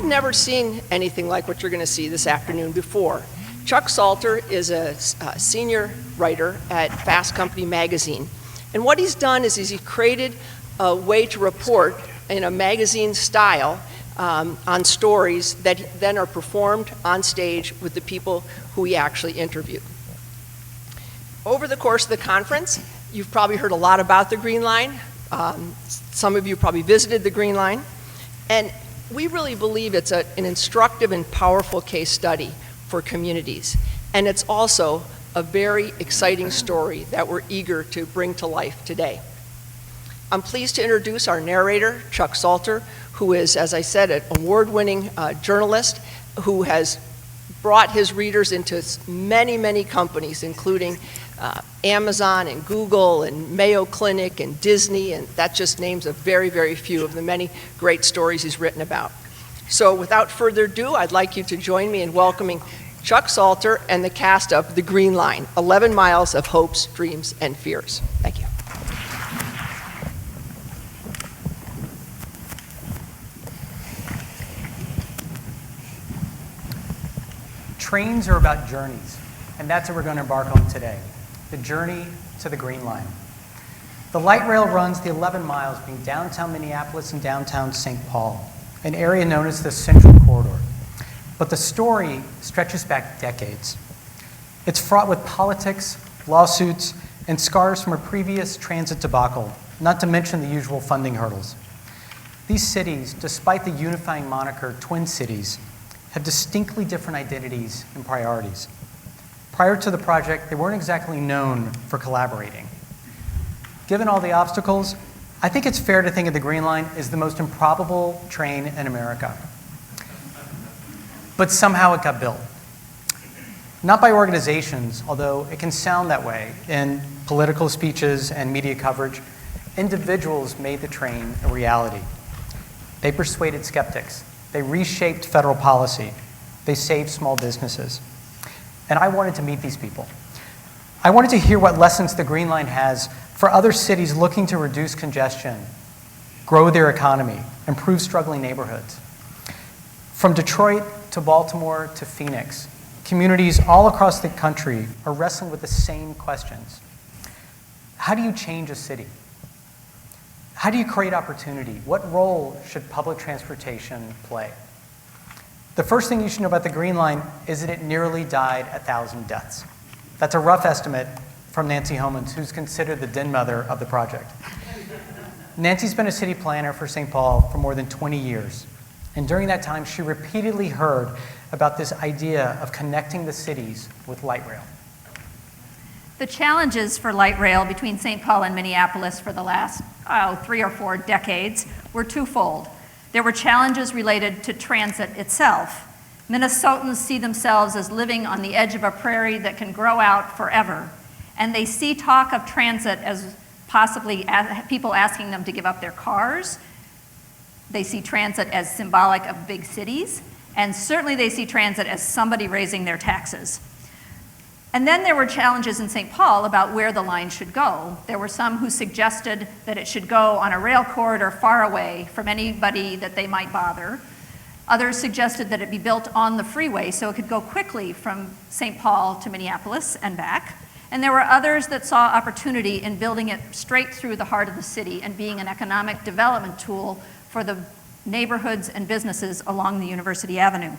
never seen anything like what you're going to see this afternoon before. Chuck Salter is a senior writer at Fast Company magazine. And what he's done is he's created a way to report in a magazine style on stories that then are performed on stage with the people who he actually interviewed. Over the course of the conference, you've probably heard a lot about the Green Line. Some of you probably visited the Green Line. And we really believe it's an instructive and powerful case study for communities. And it's also a very exciting story that we're eager to bring to life today. I'm pleased to introduce our narrator, Chuck Salter, who is, as I said, an award-winning journalist who has brought his readers into many, many companies, including Amazon and Google and Mayo Clinic and Disney, and that just names a very, very few of the many great stories he's written about. So without further ado, I'd like you to join me in welcoming Chuck Salter and the cast of The Green Line, 11 Miles of Hopes, Dreams, and Fears. Thank you. Trains are about journeys, and that's what we're going to embark on today, the journey to the Green Line. The light rail runs the 11 miles between downtown Minneapolis and downtown St. Paul, an area known as the Central Corridor. But the story stretches back decades. It's fraught with politics, lawsuits, and scars from a previous transit debacle, not to mention the usual funding hurdles. These cities, despite the unifying moniker Twin Cities, have distinctly different identities and priorities. Prior to the project, they weren't exactly known for collaborating. Given all the obstacles, I think it's fair to think of the Green Line as the most improbable train in America. But somehow it got built. Not by organizations, although it can sound that way in political speeches and media coverage. Individuals made the train a reality. They persuaded skeptics. They reshaped federal policy. They saved small businesses. And I wanted to meet these people. I wanted to hear what lessons the Green Line has for other cities looking to reduce congestion, grow their economy, improve struggling neighborhoods. From Detroit to Baltimore to Phoenix, communities all across the country are wrestling with the same questions. How do you change a city? How do you create opportunity? What role should public transportation play? The first thing you should know about the Green Line is that it nearly died 1,000 deaths. That's a rough estimate from Nancy Homans, who's considered the den mother of the project. Nancy's been a city planner for St. Paul for more than 20 years. And during that time, she repeatedly heard about this idea of connecting the cities with light rail. The challenges for light rail between St. Paul and Minneapolis for the last 3 or 4 decades were twofold. There were challenges related to transit itself. Minnesotans see themselves as living on the edge of a prairie that can grow out forever, and they see talk of transit as possibly people asking them to give up their cars. They see transit as symbolic of big cities, and certainly they see transit as somebody raising their taxes. And then there were challenges in St. Paul about where the line should go. There were some who suggested that it should go on a rail corridor far away from anybody that they might bother. Others suggested that it be built on the freeway so it could go quickly from St. Paul to Minneapolis and back. And there were others that saw opportunity in building it straight through the heart of the city and being an economic development tool for the neighborhoods and businesses along the University Avenue.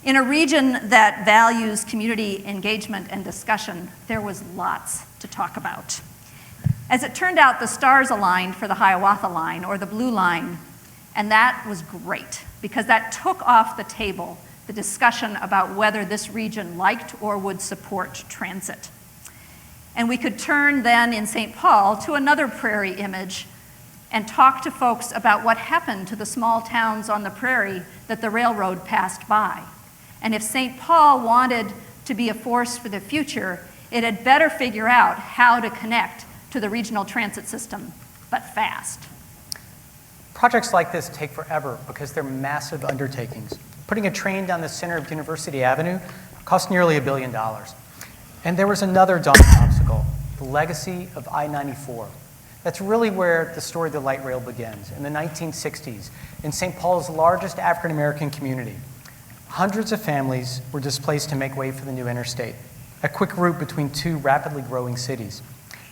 In a region that values community engagement and discussion, there was lots to talk about. As it turned out, the stars aligned for the Hiawatha Line, or the Blue Line, and that was great, because that took off the table the discussion about whether this region liked or would support transit. And we could turn then in St. Paul to another prairie image and talk to folks about what happened to the small towns on the prairie that the railroad passed by. And if St. Paul wanted to be a force for the future, it had better figure out how to connect to the regional transit system, but fast. Projects like this take forever because they're massive undertakings. Putting a train down the center of University Avenue cost nearly $1 billion. And there was another daunting obstacle, the legacy of I-94. That's really where the story of the light rail begins, in the 1960s, in St. Paul's largest African-American community. Hundreds of families were displaced to make way for the new interstate, a quick route between two rapidly growing cities.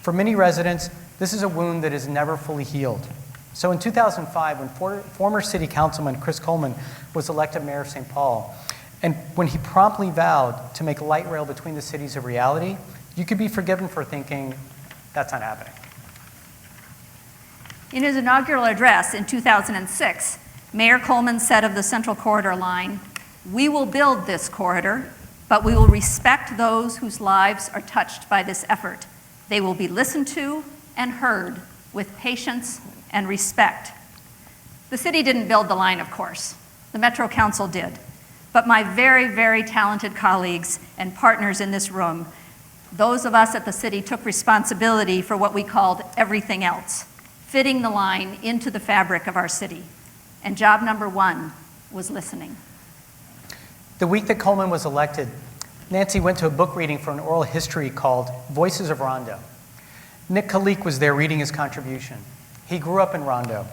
For many residents, this is a wound that is never fully healed. So in 2005, when former city councilman Chris Coleman was elected mayor of St. Paul, and when he promptly vowed to make light rail between the cities a reality, you could be forgiven for thinking, that's not happening. In his inaugural address in 2006, Mayor Coleman said of the Central Corridor line, "We will build this corridor, but we will respect those whose lives are touched by this effort. They will be listened to and heard with patience and respect." The city didn't build the line, of course. The Metro Council did. But my very, very talented colleagues and partners in this room, those of us at the city took responsibility for what we called everything else, fitting the line into the fabric of our city. And job number one was listening. The week that Coleman was elected, Nancy went to a book reading for an oral history called Voices of Rondo. Nick Khalik was there reading his contribution. He grew up in Rondo.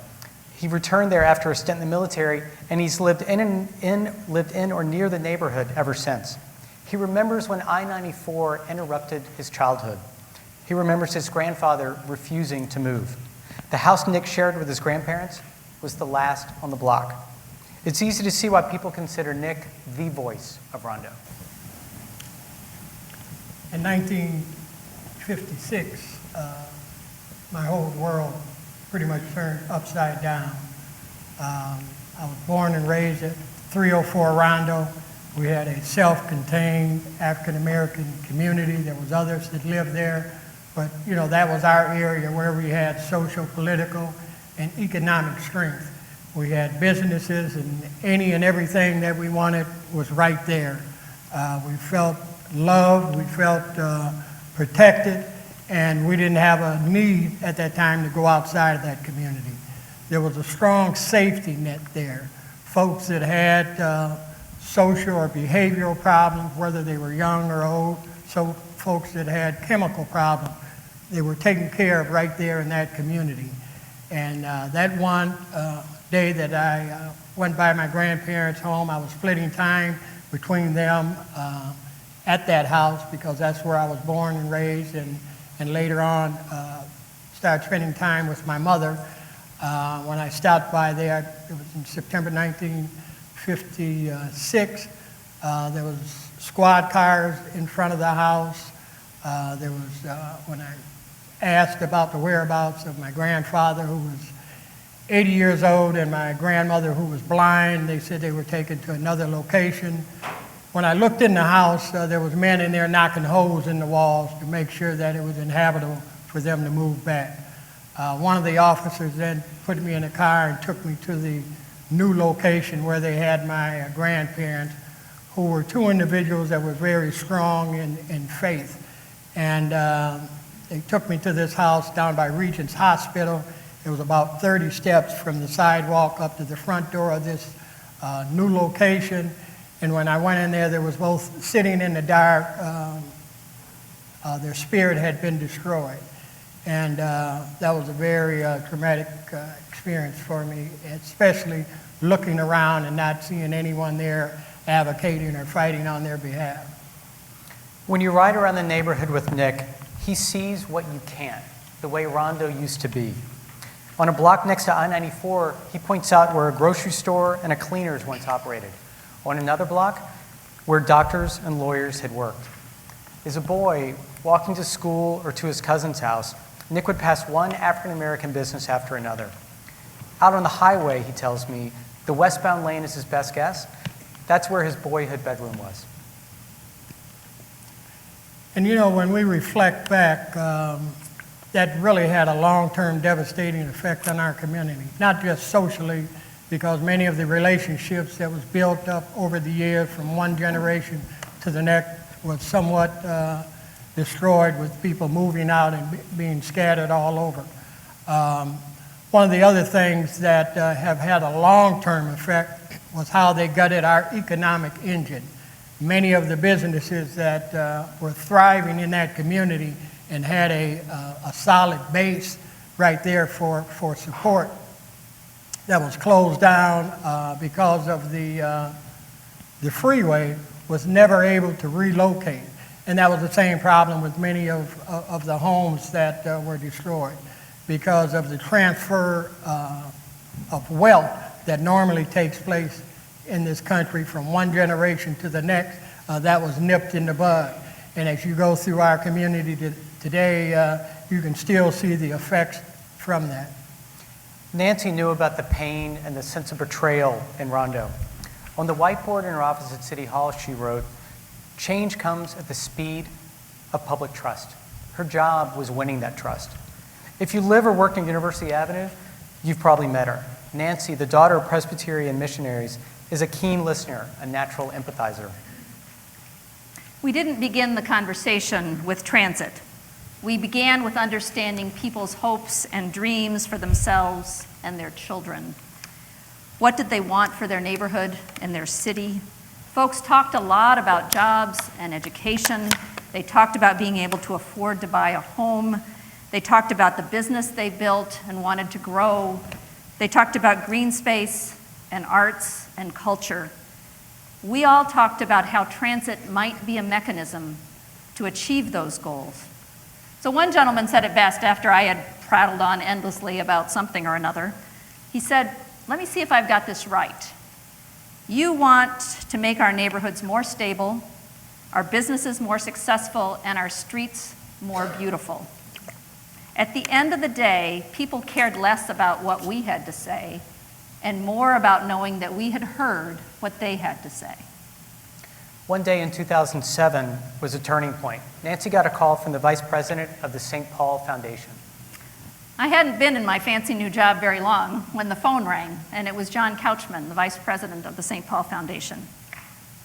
He returned there after a stint in the military, and he's lived in or near the neighborhood ever since. He remembers when I-94 interrupted his childhood. He remembers his grandfather refusing to move. The house Nick shared with his grandparents was the last on the block. It's easy to see why people consider Nick the voice of Rondo. In 1956, my whole world pretty much turned upside down. I was born and raised at 304 Rondo. We had a self-contained African-American community. There was others that lived there, but that was our area where we had social, political, and economic strength. We had businesses, and any and everything that we wanted was right there. We felt loved, we felt protected, and we didn't have a need at that time to go outside of that community. There was a strong safety net there. Folks that had social or behavioral problems, whether they were young or old, so folks that had chemical problems, they were taken care of right there in that community. And that one day that I went by my grandparents' home, I was splitting time between them at that house because that's where I was born and raised, and later on started spending time with my mother. When I stopped by there, it was in September 1956. There was squad cars in front of the house. There was, when I asked about the whereabouts of my grandfather, who was 80 years old, and my grandmother, who was blind, they said they were taken to another location. When I looked in the house, there was men in there knocking holes in the walls to make sure that it was inhabitable for them to move back. One of the officers then put me in a car and took me to the new location where they had my grandparents, who were two individuals that were very strong in faith. And they took me to this house down by Regent's Hospital. It was about 30 steps from the sidewalk up to the front door of this new location. And when I went in there, there was both sitting in the dark. Their spirit had been destroyed. And that was a very traumatic experience for me, especially looking around and not seeing anyone there advocating or fighting on their behalf. When you ride around the neighborhood with Nick, he sees what you can't, the way Rondo used to be. On a block next to I-94, he points out where a grocery store and a cleaners once operated. On another block, where doctors and lawyers had worked. As a boy, walking to school or to his cousin's house, Nick would pass one African-American business after another. Out on the highway, he tells me, the westbound lane is his best guess. That's where his boyhood bedroom was. And when we reflect back, that really had a long-term devastating effect on our community, not just socially, because many of the relationships that was built up over the years from one generation to the next was somewhat destroyed with people moving out and being scattered all over. One of the other things that have had a long-term effect was how they gutted our economic engine. Many of the businesses that were thriving in that community and had a solid base right there for support that was closed down because of the freeway was never able to relocate. And that was the same problem with many of the homes that were destroyed because of the transfer of wealth that normally takes place in this country from one generation to the next. That was nipped in the bud. And as you go through our community today, you can still see the effects from that. Nancy knew about the pain and the sense of betrayal in Rondo. On the whiteboard in her office at City Hall, she wrote, "Change comes at the speed of public trust." Her job was winning that trust. If you live or work in University Avenue, you've probably met her. Nancy, the daughter of Presbyterian missionaries, is a keen listener, a natural empathizer. We didn't begin the conversation with transit. We began with understanding people's hopes and dreams for themselves and their children. What did they want for their neighborhood and their city? Folks talked a lot about jobs and education. They talked about being able to afford to buy a home. They talked about the business they built and wanted to grow. They talked about green space and arts and culture. We all talked about how transit might be a mechanism to achieve those goals. So one gentleman said it best after I had prattled on endlessly about something or another. He said, "Let me see if I've got this right. You want to make our neighborhoods more stable, our businesses more successful, and our streets more beautiful. At the end of the day, people cared less about what we had to say and more about knowing that we had heard what they had to say." One day in 2007 was a turning point. Nancy got a call from the vice president of the St. Paul Foundation. I hadn't been in my fancy new job very long when the phone rang, and it was John Couchman, the vice president of the St. Paul Foundation.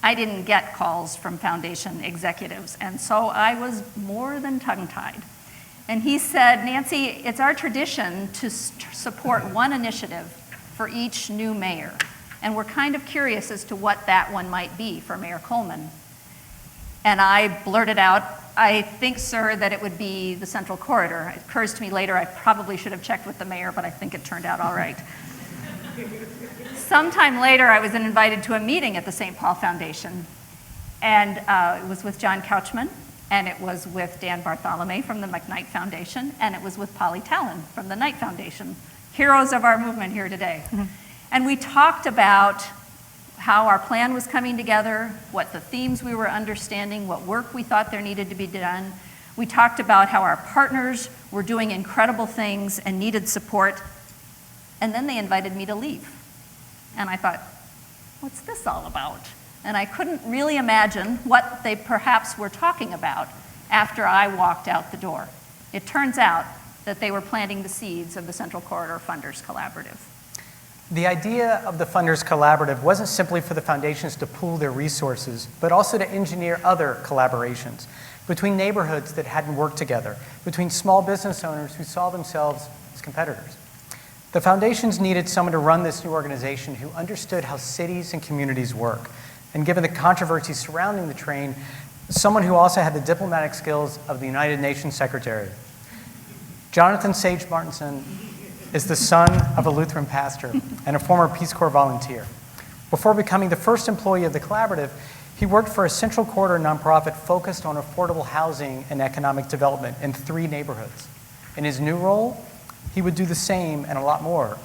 I didn't get calls from foundation executives, and so I was more than tongue-tied. And he said, "Nancy, it's our tradition to support one initiative for each new mayor, and we're kind of curious as to what that one might be for Mayor Coleman." And I blurted out, "I think, sir, that it would be the Central Corridor." It occurs to me later I probably should have checked with the mayor, but I think it turned out all right. Sometime later, I was invited to a meeting at the St. Paul Foundation, and it was with John Couchman, and it was with Dan Bartholomew from the McKnight Foundation, and it was with Polly Talen from the Knight Foundation, heroes of our movement here today. Mm-hmm. And we talked about how our plan was coming together, what the themes we were understanding, what work we thought there needed to be done. We talked about how our partners were doing incredible things and needed support. And then they invited me to leave. And I thought, what's this all about? And I couldn't really imagine what they perhaps were talking about after I walked out the door. It turns out that they were planting the seeds of the Central Corridor Funders Collaborative. The idea of the Funders Collaborative wasn't simply for the foundations to pool their resources, but also to engineer other collaborations between neighborhoods that hadn't worked together, between small business owners who saw themselves as competitors. The foundations needed someone to run this new organization who understood how cities and communities work, and given the controversy surrounding the train, someone who also had the diplomatic skills of the United Nations Secretary. Jonathan Sage Martinson is the son of a Lutheran pastor and a former Peace Corps volunteer. Before becoming the first employee of the collaborative, he worked for a Central Corridor nonprofit focused on affordable housing and economic development in 3 neighborhoods. In his new role, he would do the same and a lot more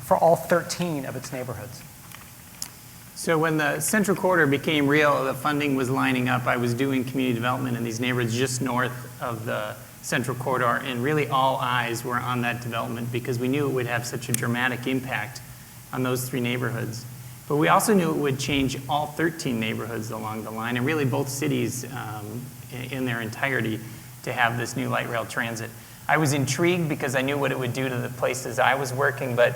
for all 13 of its neighborhoods. So when the Central Corridor became real, the funding was lining up. I was doing community development in these neighborhoods just north of the Central Corridor, and really all eyes were on that development because we knew it would have such a dramatic impact on those 3 neighborhoods. But we also knew it would change all 13 neighborhoods along the line, and really both cities in their entirety, to have this new light rail transit. I was intrigued because I knew what it would do to the places I was working, but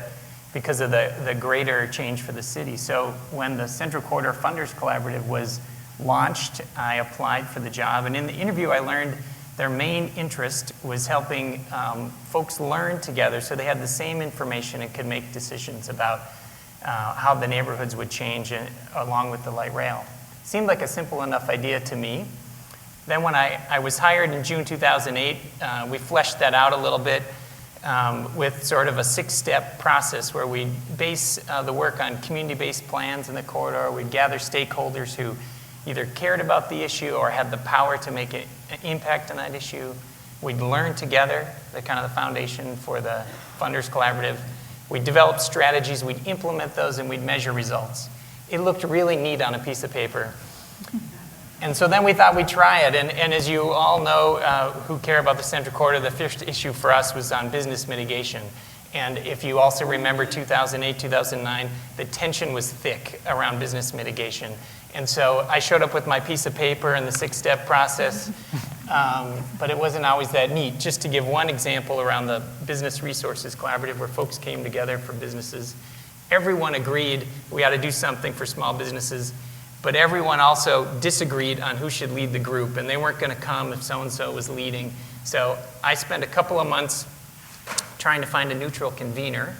because of the greater change for the city. So when the Central Corridor Funders Collaborative was launched, I applied for the job, and in the interview I learned their main interest was helping folks learn together so they had the same information and could make decisions about how the neighborhoods would change along with the light rail. Seemed like a simple enough idea to me. Then when I was hired in June 2008, we fleshed that out a little bit, with sort of a 6-step process where we base the work on community-based plans in the corridor. We'd gather stakeholders who either cared about the issue or had the power to make an impact on that issue. We'd learn together, the kind of the foundation for the Funders Collaborative. We'd develop strategies, we'd implement those, and we'd measure results. It looked really neat on a piece of paper. And so then we thought we'd try it. And as you all know who care about the Central Corridor, the first issue for us was on business mitigation. And if you also remember 2008, 2009, the tension was thick around business mitigation. And so I showed up with my piece of paper and the 6-step process, but it wasn't always that neat. Just to give one example around the Business Resources Collaborative where folks came together for businesses, everyone agreed we ought to do something for small businesses, but everyone also disagreed on who should lead the group, and they weren't going to come if so-and-so was leading. So I spent a couple of months trying to find a neutral convener.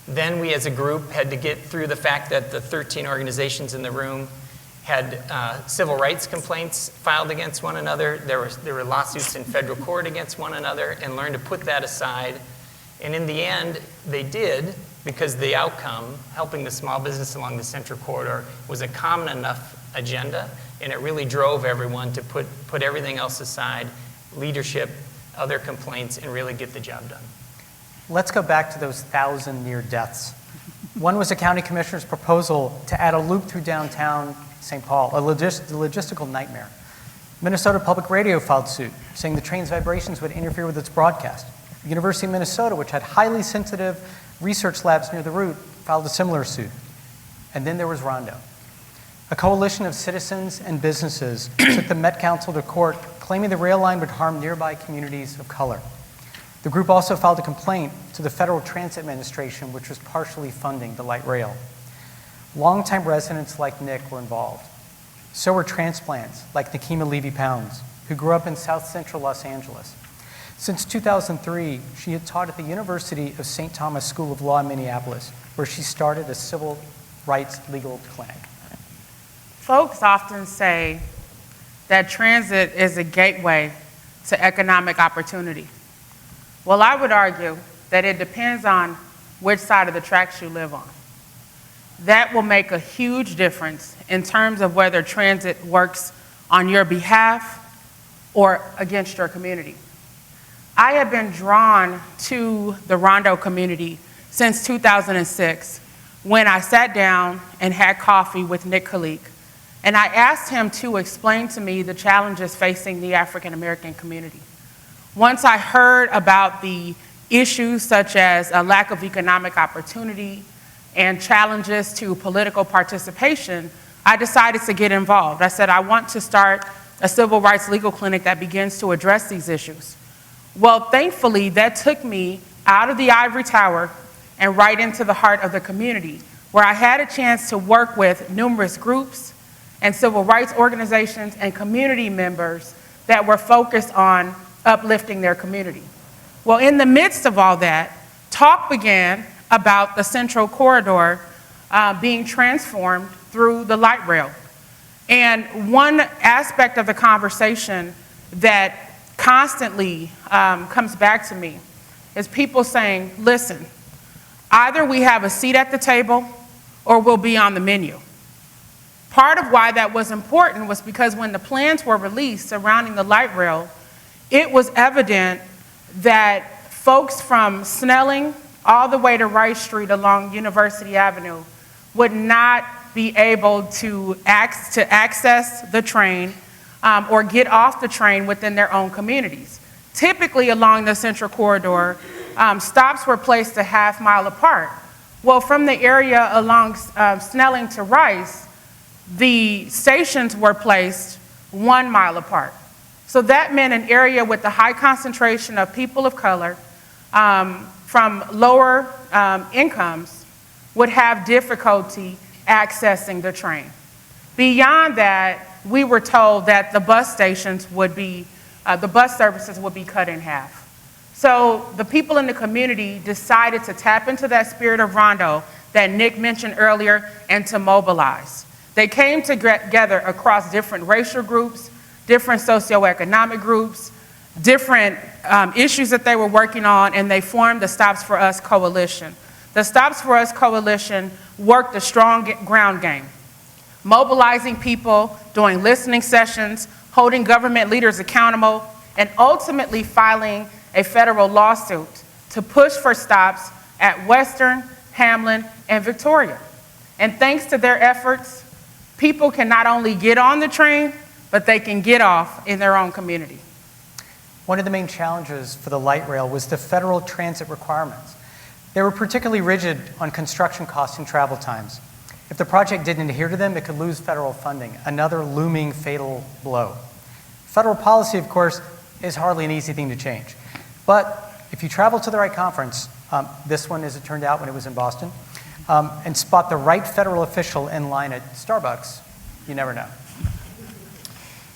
Then we as a group had to get through the fact that the 13 organizations in the room had civil rights complaints filed against one another. There were lawsuits in federal court against one another, and learned to put that aside. And in the end, they did, because the outcome, helping the small business along the Central Corridor, was a common enough agenda, and it really drove everyone to put everything else aside, leadership, other complaints, and really get the job done. Let's go back to those 1,000 near deaths. One was a county commissioner's proposal to add a loop through downtown St. Paul, a logistical nightmare. Minnesota Public Radio filed suit, saying the train's vibrations would interfere with its broadcast. The University of Minnesota, which had highly sensitive research labs near the route, filed a similar suit. And then there was Rondo. A coalition of citizens and businesses took the Met Council to court, claiming the rail line would harm nearby communities of color. The group also filed a complaint to the Federal Transit Administration, which was partially funding the light rail. Longtime residents like Nick were involved. So were transplants like Nikema Levy-Pounds, who grew up in South Central Los Angeles. Since 2003, she had taught at the University of St. Thomas School of Law in Minneapolis, where she started a civil rights legal clinic. Folks often say that transit is a gateway to economic opportunity. Well, I would argue that it depends on which side of the tracks you live on. That will make a huge difference in terms of whether transit works on your behalf or against your community. I have been drawn to the Rondo community since 2006, when I sat down and had coffee with Nick Khalik, and I asked him to explain to me the challenges facing the African American community. Once I heard about the issues such as a lack of economic opportunity and challenges to political participation, I decided to get involved. I said, I want to start a civil rights legal clinic that begins to address these issues. Well, thankfully, that took me out of the ivory tower and right into the heart of the community, where I had a chance to work with numerous groups and civil rights organizations and community members that were focused on uplifting their community. Well, in the midst of all that, talk began about the Central Corridor being transformed through the light rail. And one aspect of the conversation that constantly comes back to me is people saying, listen, either we have a seat at the table or we'll be on the menu. Part of why that was important was because when the plans were released surrounding the light rail, it was evident that folks from Snelling all the way to Rice Street along University Avenue would not be able to access the train or get off the train within their own communities. Typically along the Central Corridor, stops were placed a half mile apart. Well, from the area along Snelling to Rice, the stations were placed 1 mile apart. So that meant an area with a high concentration of people of color from lower incomes would have difficulty accessing the train. Beyond that, we were told that the bus stations would be, the bus services would be cut in half. So the people in the community decided to tap into that spirit of Rondo that Nick mentioned earlier and to mobilize. They came together across different racial groups, different socioeconomic groups, different issues that they were working on, and they formed the Stops for Us Coalition. The Stops for Us Coalition worked a strong ground game, mobilizing people, doing listening sessions, holding government leaders accountable, and ultimately filing a federal lawsuit to push for stops at Western, Hamlin, and Victoria. And thanks to their efforts, people can not only get on the train, but they can get off in their own community. One of the main challenges for the light rail was the federal transit requirements. They were particularly rigid on construction costs and travel times. If the project didn't adhere to them, it could lose federal funding, another looming fatal blow. Federal policy, of course, is hardly an easy thing to change. But if you travel to the right conference, this one, as it turned out when it was in Boston, and spot the right federal official in line at Starbucks, you never know.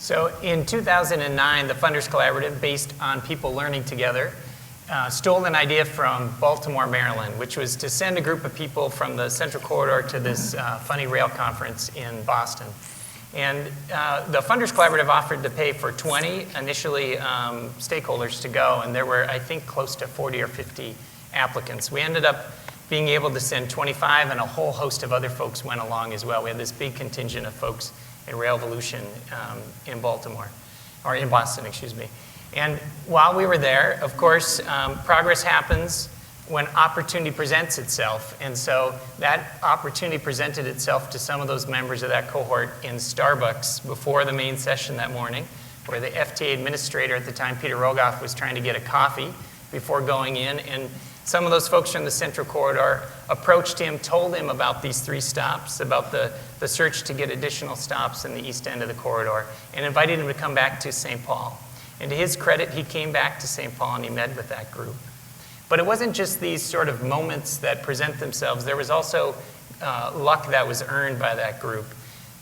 So in 2009, the Funders Collaborative, based on people learning together, stole an idea from Baltimore, Maryland, which was to send a group of people from the Central Corridor to this funny rail conference in Boston. And the Funders Collaborative offered to pay for 20 initially stakeholders to go, and there were, I think, close to 40 or 50 applicants. We ended up being able to send 25, and a whole host of other folks went along as well. We had this big contingent of folks in Volution in Baltimore, or in Boston, excuse me. And while we were there, of course, progress happens when opportunity presents itself. And so that opportunity presented itself to some of those members of that cohort in Starbucks before the main session that morning, where the FTA administrator at the time, Peter Rogoff, was trying to get a coffee before going in. And some of those folks from the Central Corridor approached him, told him about these 3 stops, about the search to get additional stops in the east end of the corridor, and invited him to come back to St. Paul. And to his credit, he came back to St. Paul and he met with that group. But it wasn't just these sort of moments that present themselves. There was also luck that was earned by that group.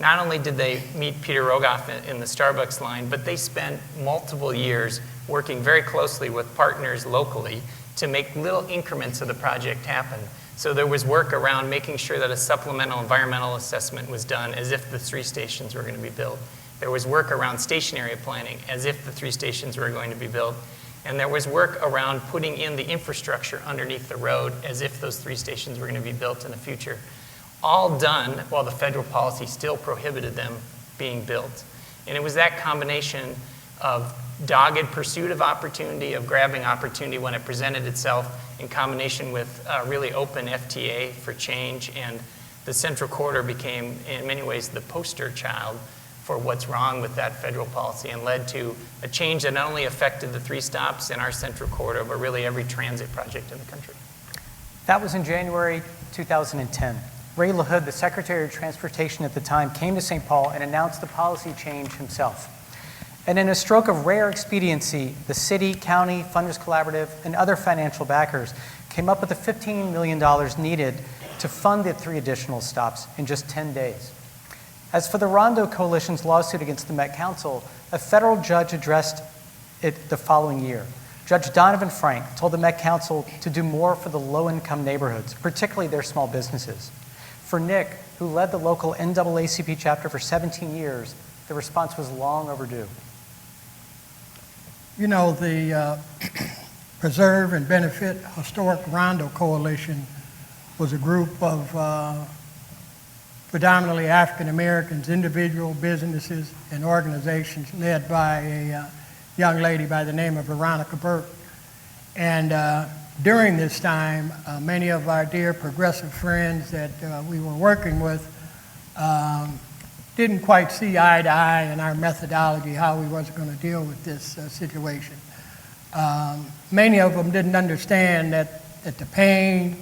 Not only did they meet Peter Rogoff in the Starbucks line, but they spent multiple years working very closely with partners locally to make little increments of the project happen. So there was work around making sure that a supplemental environmental assessment was done as if the 3 stations were going to be built. There was work around station area planning as if the 3 stations were going to be built. And there was work around putting in the infrastructure underneath the road as if those 3 stations were going to be built in the future. All done while the federal policy still prohibited them being built. And it was that combination of dogged pursuit of opportunity, of grabbing opportunity when it presented itself, in combination with really open FTA for change. And the Central Corridor became, in many ways, the poster child for what's wrong with that federal policy, and led to a change that not only affected the 3 stops in our Central Corridor, but really every transit project in the country. That was in January 2010. Ray LaHood, the Secretary of Transportation at the time, came to St. Paul and announced the policy change himself. And in a stroke of rare expediency, the city, county, Funders Collaborative, and other financial backers came up with the $15 million needed to fund the 3 additional stops in just 10 days. As for the Rondo Coalition's lawsuit against the Met Council, a federal judge addressed it the following year. Judge Donovan Frank told the Met Council to do more for the low-income neighborhoods, particularly their small businesses. For Nick, who led the local NAACP chapter for 17 years, the response was long overdue. You know, the Preserve and Benefit Historic Rondo Coalition was a group of predominantly African Americans, individual businesses and organizations led by a young lady by the name of Veronica Burke. And during this time, many of our dear progressive friends that we were working with didn't quite see eye to eye in our methodology how we was going to deal with this situation. Many of them didn't understand that the pain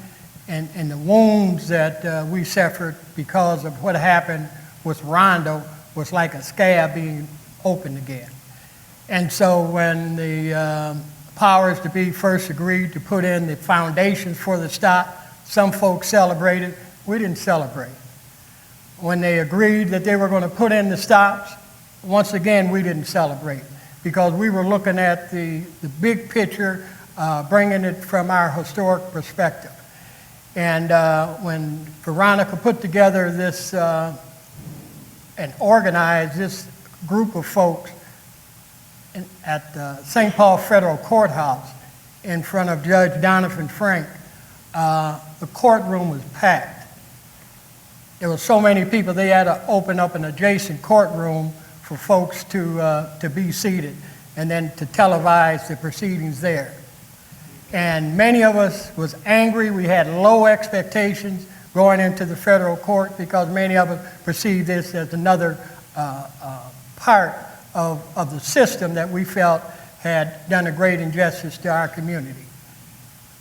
and the wounds that we suffered because of what happened with Rondo was like a scab being opened again. And so when the powers to be first agreed to put in the foundations for the stop, some folks celebrated, we didn't celebrate. When they agreed that they were going to put in the stops, once again, we didn't celebrate because we were looking at the big picture, bringing it from our historic perspective. And when Veronica put together this and organized this group of folks, at the St. Paul Federal Courthouse in front of Judge Donovan Frank, the courtroom was packed. There were so many people, they had to open up an adjacent courtroom for folks to be seated and then to televise the proceedings there. And many of us was angry. We had low expectations going into the federal court because many of us perceived this as another part of the system that we felt had done a great injustice to our community.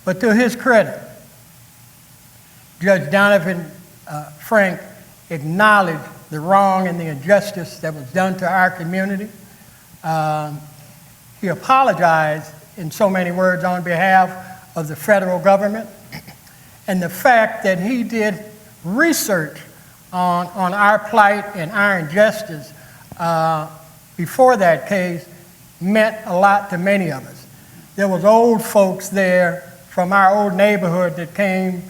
But to his credit, Judge Donovan Frank acknowledged the wrong and the injustice that was done to our community. He apologized in so many words on behalf of the federal government, and the fact that he did research on our plight and our injustice before that case meant a lot to many of us. There was old folks there from our old neighborhood that came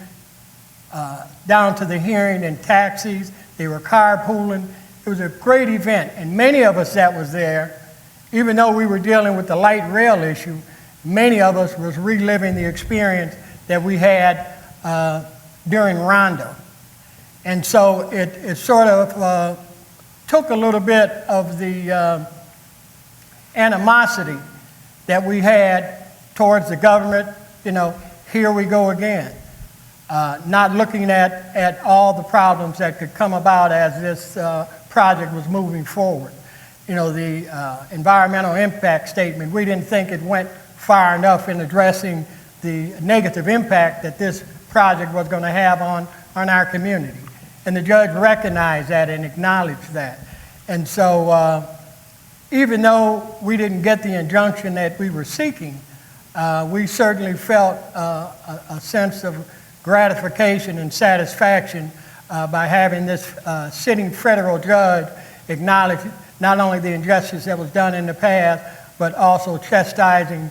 down to the hearing in taxis. They were carpooling. It was a great event, and many of us that was there, even though we were dealing with the light rail issue, many of us was reliving the experience that we had during Rondo. And so it sort of took a little bit of the animosity that we had towards the government. You know, here we go again. Not looking at all the problems that could come about as this project was moving forward. You know, the environmental impact statement, we didn't think it went far enough in addressing the negative impact that this project was going to have on our community. And the judge recognized that and acknowledged that. And so even though we didn't get the injunction that we were seeking, we certainly felt a sense of gratification and satisfaction by having this sitting federal judge acknowledge not only the injustice that was done in the past, but also chastising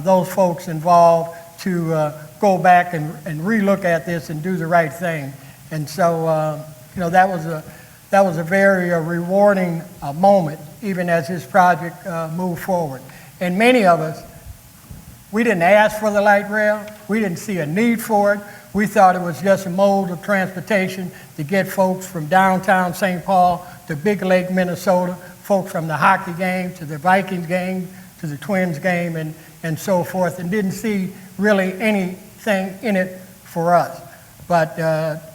those folks involved to go back and relook at this and do the right thing. And so, you know, that was a very rewarding moment, even as this project moved forward. And many of us, we didn't ask for the light rail. We didn't see a need for it. We thought it was just a mode of transportation to get folks from downtown St. Paul to Big Lake, Minnesota, folks from the hockey game to the Vikings game to the Twins game and so forth, and didn't see really anything in it for us. But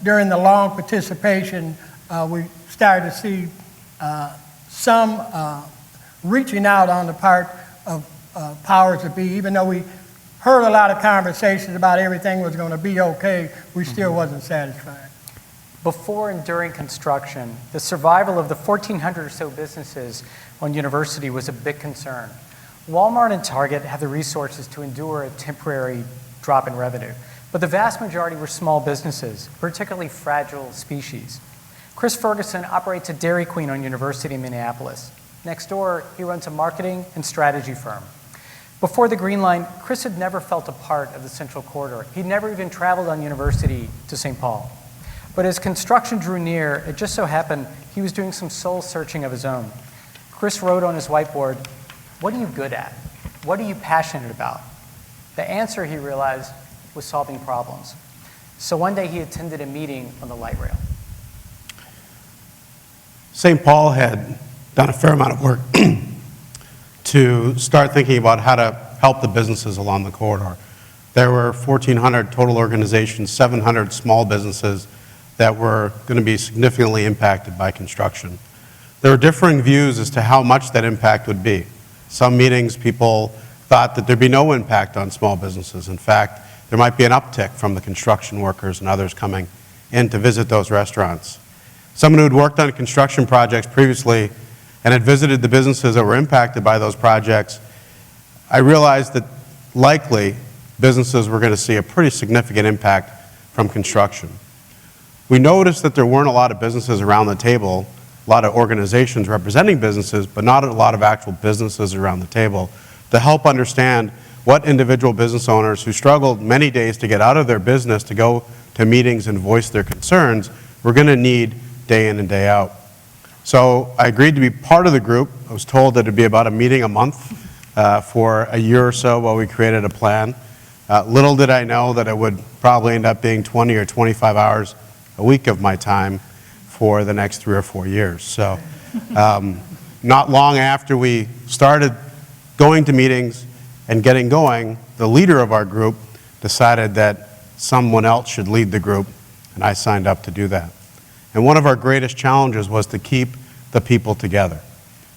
during the long participation, we started to see some reaching out on the part of powers that be. Even though we heard a lot of conversations about everything was going to be okay, we still wasn't satisfied. Before and during construction, the survival of the 1,400 or so businesses on University was a big concern. Walmart and Target had the resources to endure a temporary drop in revenue, but the vast majority were small businesses, particularly fragile species. Chris Ferguson operates a Dairy Queen on University in Minneapolis. Next door, he runs a marketing and strategy firm. Before the Green Line, Chris had never felt a part of the Central Corridor. He'd never even traveled on University to St. Paul. But as construction drew near, it just so happened he was doing some soul searching of his own. Chris wrote on his whiteboard, "What are you good at? What are you passionate about?" The answer, he realized, was solving problems. So one day he attended a meeting on the light rail. St. Paul had done a fair amount of work to start thinking about how to help the businesses along the corridor. There were 1,400 total organizations, 700 small businesses that were going to be significantly impacted by construction. There were differing views as to how much that impact would be. Some meetings, people thought that there'd be no impact on small businesses. In fact, there might be an uptick from the construction workers and others coming in to visit those restaurants. Someone who had worked on construction projects previously and had visited the businesses that were impacted by those projects, I realized that likely businesses were going to see a pretty significant impact from construction. We noticed that there weren't a lot of businesses around the table, a lot of organizations representing businesses, but not a lot of actual businesses around the table to help understand what individual business owners who struggled many days to get out of their business to go to meetings and voice their concerns were going to need day in and day out. So I agreed to be part of the group. I was told that it'd be about a meeting a month for a year or so while we created a plan. Little did I know that it would probably end up being 20 or 25 hours a week of my time for the next 3 or 4 years. So not long after we started going to meetings and getting going, the leader of our group decided that someone else should lead the group, and I signed up to do that. And one of our greatest challenges was to keep the people together.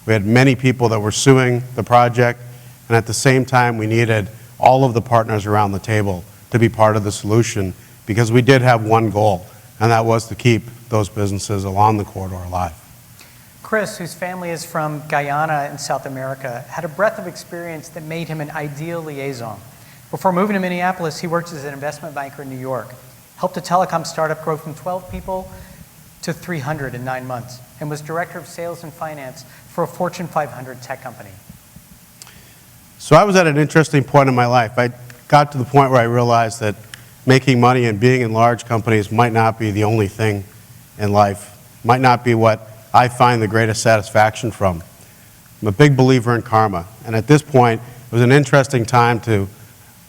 We had many people that were suing the project, and at the same time, we needed all of the partners around the table to be part of the solution, because we did have one goal, and that was to keep those businesses along the corridor alive. Chris, whose family is from Guyana in South America, had a breadth of experience that made him an ideal liaison. Before moving to Minneapolis, he worked as an investment banker in New York, helped a telecom startup grow from 12 people to 300 in 9 months, and was director of sales and finance for a Fortune 500 tech company. So I was at an interesting point in my life. I got to the point where I realized that making money and being in large companies might not be the only thing in life, might not be what I find the greatest satisfaction from. I'm a big believer in karma, and at this point, it was an interesting time to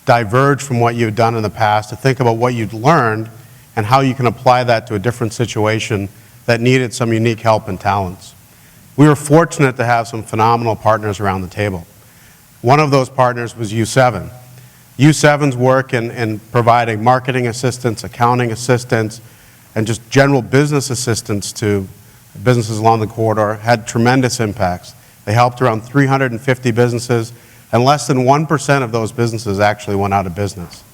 diverge from what you've done in the past, to think about what you'd learned and how you can apply that to a different situation that needed some unique help and talents. We were fortunate to have some phenomenal partners around the table. One of those partners was U7. U7's work in providing marketing assistance, accounting assistance, and just general business assistance to businesses along the corridor had tremendous impacts. They helped around 350 businesses, and less than 1% of those businesses actually went out of business.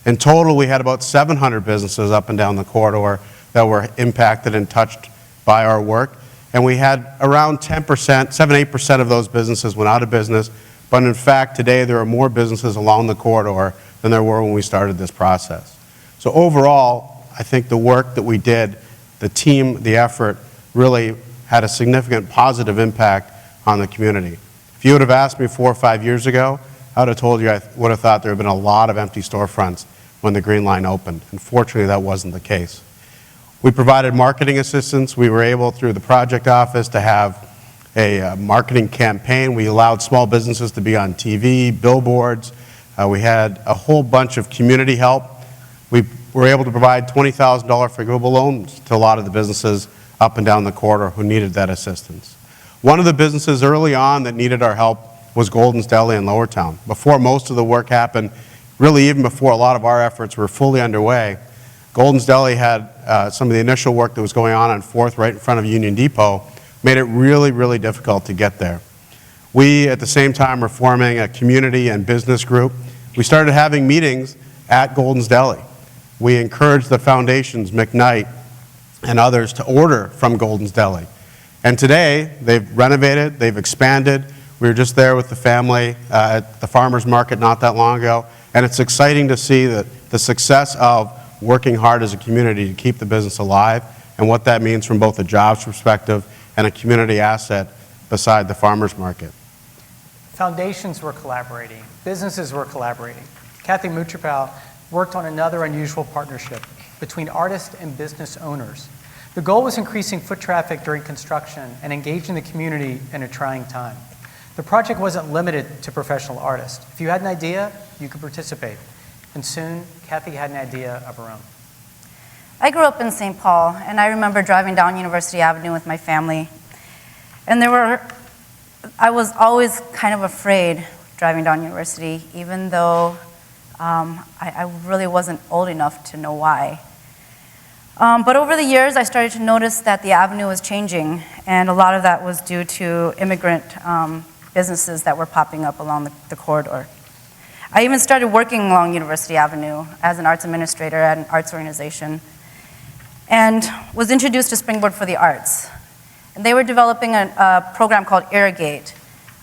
In total, we had about 700 businesses up and down the corridor that were impacted and touched by our work, and we had around 10%, 7-8% of those businesses went out of business, but in fact, today there are more businesses along the corridor than there were when we started this process. So overall, I think the work that we did, the team, the effort, really had a significant positive impact on the community. If you would have asked me 4 or 5 years ago, I would have told you I would have thought there would have been a lot of empty storefronts when the Green Line opened. Unfortunately, that wasn't the case. We provided marketing assistance. We were able, through the project office, to have a marketing campaign. We allowed small businesses to be on TV, billboards. We had a whole bunch of community help. We were able to provide $20,000 forgivable loans to a lot of the businesses up and down the corridor who needed that assistance. One of the businesses early on that needed our help was Golden's Deli in Lowertown. Before most of the work happened, really even before a lot of our efforts were fully underway, Golden's Deli had some of the initial work that was going on 4th right in front of Union Depot, made it really, really difficult to get there. We, at the same time, were forming a community and business group. We started having meetings at Golden's Deli. We encouraged the foundations, McKnight, and others to order from Golden's Deli. And today, they've renovated, they've expanded. We were just there with the family at the farmer's market not that long ago, and it's exciting to see the success of working hard as a community to keep the business alive and what that means from both a jobs perspective and a community asset beside the farmer's market. Foundations were collaborating. Businesses were collaborating. Kathy Mutrapal worked on another unusual partnership between artists and business owners. The goal was increasing foot traffic during construction and engaging the community in a trying time. The project wasn't limited to professional artists. If you had an idea, you could participate. And soon, Kathy had an idea of her own. I grew up in St. Paul, and I remember driving down University Avenue with my family. And I was always kind of afraid driving down University, even though I really wasn't old enough to know why. But over the years, I started to notice that the avenue was changing, and a lot of that was due to immigrant businesses that were popping up along the corridor. I even started working along University Avenue as an arts administrator at an arts organization, and was introduced to Springboard for the Arts. And they were developing a program called Irrigate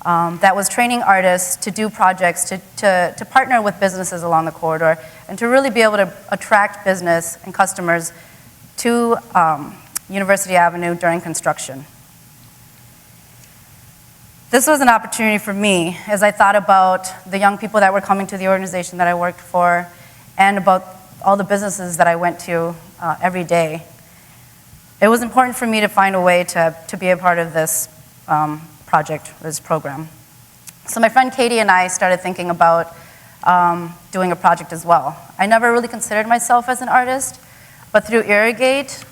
that was training artists to do projects, to partner with businesses along the corridor, and to really be able to attract business and customers to University Avenue during construction. This was an opportunity for me as I thought about the young people that were coming to the organization that I worked for, and about all the businesses that I went to every day. it was important for me to find a way to be a part of this project, this program. So my friend Katie and I started thinking about doing a project as well. I never really considered myself as an artist, but through Irrigate,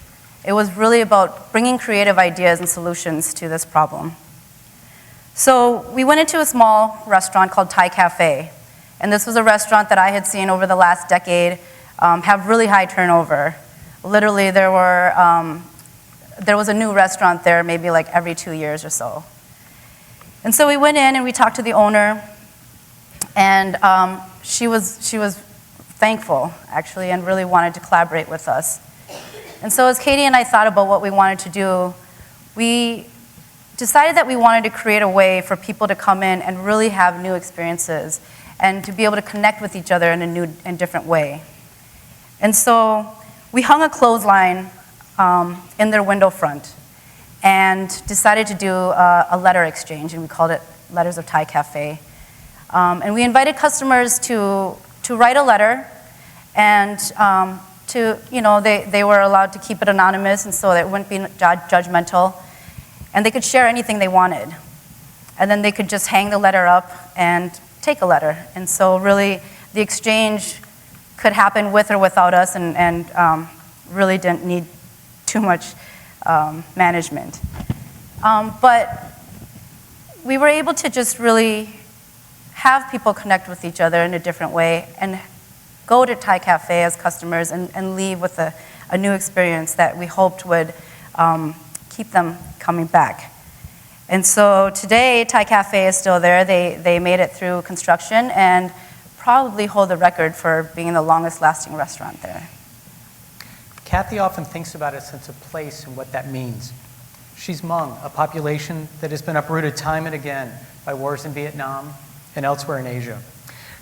it was really about bringing creative ideas and solutions to this problem. So we went into a small restaurant called Thai Cafe, and this was a restaurant that I had seen over the last decade have really high turnover. Literally, there was a new restaurant there maybe like every 2 years or so. And so we went in and we talked to the owner, and she was thankful, actually, and really wanted to collaborate with us. And so as Katie and I thought about what we wanted to do, we decided that we wanted to create a way for people to come in and really have new experiences and to be able to connect with each other in a new and different way. And so we hung a clothesline in their window front and decided to do a letter exchange, and we called it Letters of Thai Cafe. And we invited customers to write a letter, and they were allowed to keep it anonymous, and so that it wouldn't be judgmental, and they could share anything they wanted. And then they could just hang the letter up and take a letter. And so really, the exchange could happen with or without us, and really didn't need too much management. But we were able to just really have people connect with each other in a different way and go to Thai Cafe as customers and leave with a new experience that we hoped would keep them coming back. And so today, Thai Cafe is still there. They made it through construction and probably hold the record for being the longest lasting restaurant there. Kathy often thinks about a sense of place and what that means. She's Hmong, a population that has been uprooted time and again by wars in Vietnam and elsewhere in Asia.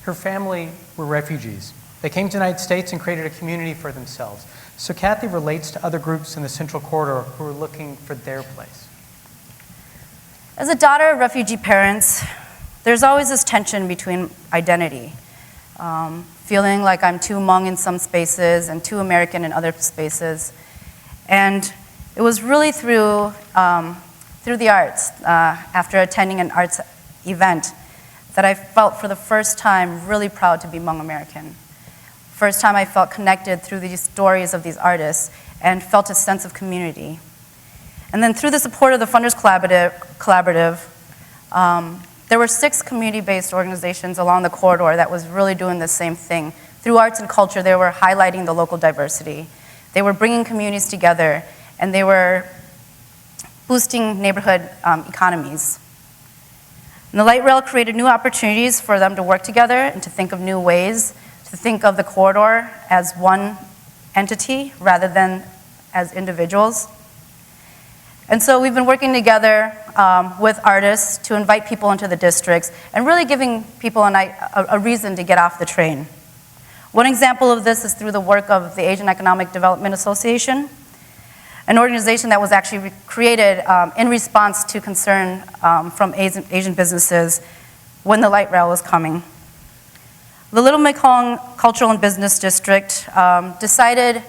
Her family were refugees. They came to the United States and created a community for themselves. So Kathy relates to other groups in the Central Corridor who are looking for their place. As a daughter of refugee parents, there's always this tension between identity. Feeling like I'm too Hmong in some spaces and too American in other spaces. And it was really through the arts, after attending an arts event, that I felt for the first time really proud to be Hmong American. First time I felt connected through these stories of these artists and felt a sense of community. And then through the support of the Funders Collaborative, there were 6 community-based organizations along the corridor that was really doing the same thing. Through arts and culture, they were highlighting the local diversity. They were bringing communities together, and they were boosting neighborhood economies. And the light rail created new opportunities for them to work together and to think of new ways, to think of the corridor as one entity rather than as individuals. And so we've been working together with artists to invite people into the districts and really giving people a reason to get off the train. One example of this is through the work of the Asian Economic Development Association, an organization that was actually created in response to concern from Asian businesses when the light rail was coming. The Little Mekong Cultural and Business District decided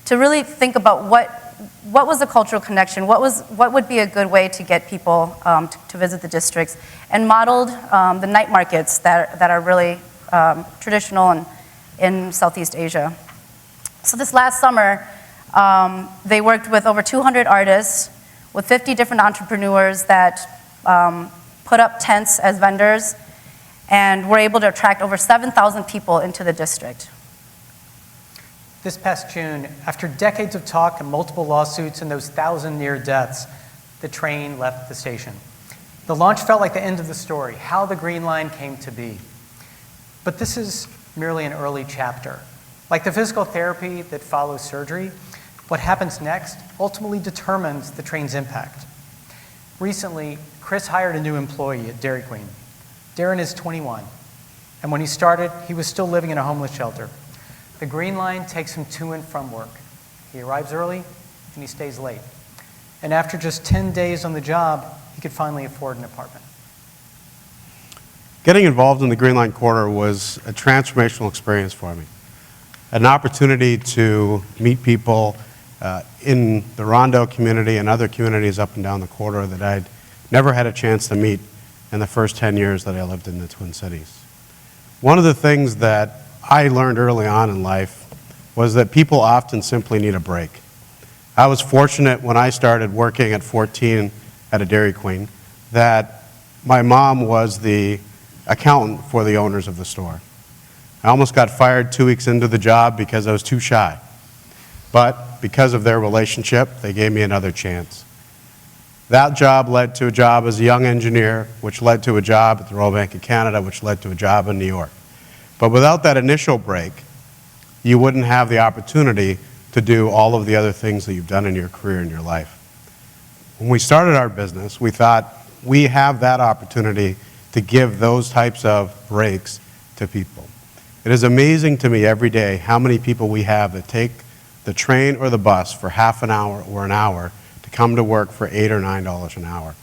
to really think about what was a cultural connection, what would be a good way to get people to visit the districts, and modeled the night markets that are really traditional in Southeast Asia. So this last summer, they worked with over 200 artists, with 50 different entrepreneurs that put up tents as vendors, and were able to attract over 7,000 people into the district. This past June, after decades of talk and multiple lawsuits and those 1,000 near deaths, the train left the station. The launch felt like the end of the story, how the Green Line came to be. But this is merely an early chapter. Like the physical therapy that follows surgery, what happens next ultimately determines the train's impact. Recently, Chris hired a new employee at Dairy Queen. Darren is 21, and when he started, he was still living in a homeless shelter. The Green Line takes him to and from work. He arrives early, and he stays late. And after just 10 days on the job, he could finally afford an apartment. Getting involved in the Green Line Corridor was a transformational experience for me. An opportunity to meet people, in the Rondo community and other communities up and down the corridor that I'd never had a chance to meet in the first 10 years that I lived in the Twin Cities. One of the things that I learned early on in life was that people often simply need a break. I was fortunate when I started working at 14 at a Dairy Queen that my mom was the accountant for the owners of the store. I almost got fired 2 weeks into the job because I was too shy. But because of their relationship, they gave me another chance. That job led to a job as a young engineer, which led to a job at the Royal Bank of Canada, which led to a job in New York. But without that initial break, you wouldn't have the opportunity to do all of the other things that you've done in your career and your life. When we started our business, we thought we have that opportunity to give those types of breaks to people. It is amazing to me every day how many people we have that take the train or the bus for half an hour or an hour to come to work for $8 or $9 an hour.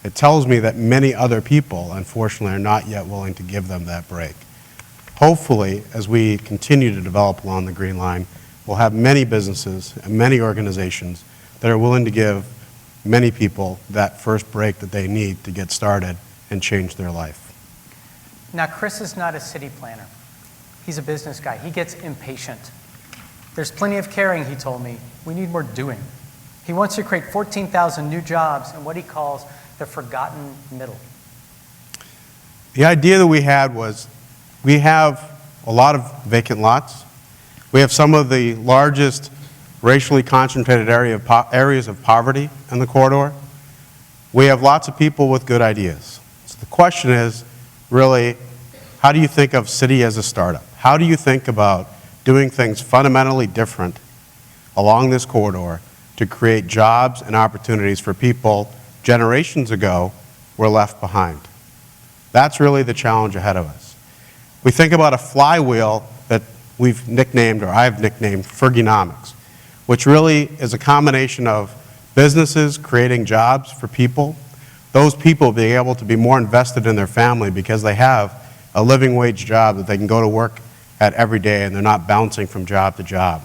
It tells me that many other people, unfortunately, are not yet willing to give them that break. Hopefully, as we continue to develop along the Green Line, we'll have many businesses and many organizations that are willing to give many people that first break that they need to get started and change their life. Now, Chris is not a city planner. He's a business guy. He gets impatient. There's plenty of caring, he told me. We need more doing. He wants to create 14,000 new jobs in what he calls the forgotten middle. The idea that we had was we have a lot of vacant lots. We have some of the largest racially concentrated areas of poverty in the corridor. We have lots of people with good ideas. So the question is really, how do you think of city as a startup? How do you think about doing things fundamentally different along this corridor to create jobs and opportunities for people generations ago were left behind? That's really the challenge ahead of us. We think about a flywheel that we've nicknamed, or I've nicknamed, Ferg-inomics, which really is a combination of businesses creating jobs for people, those people being able to be more invested in their family because they have a living wage job that they can go to work at every day and they're not bouncing from job to job.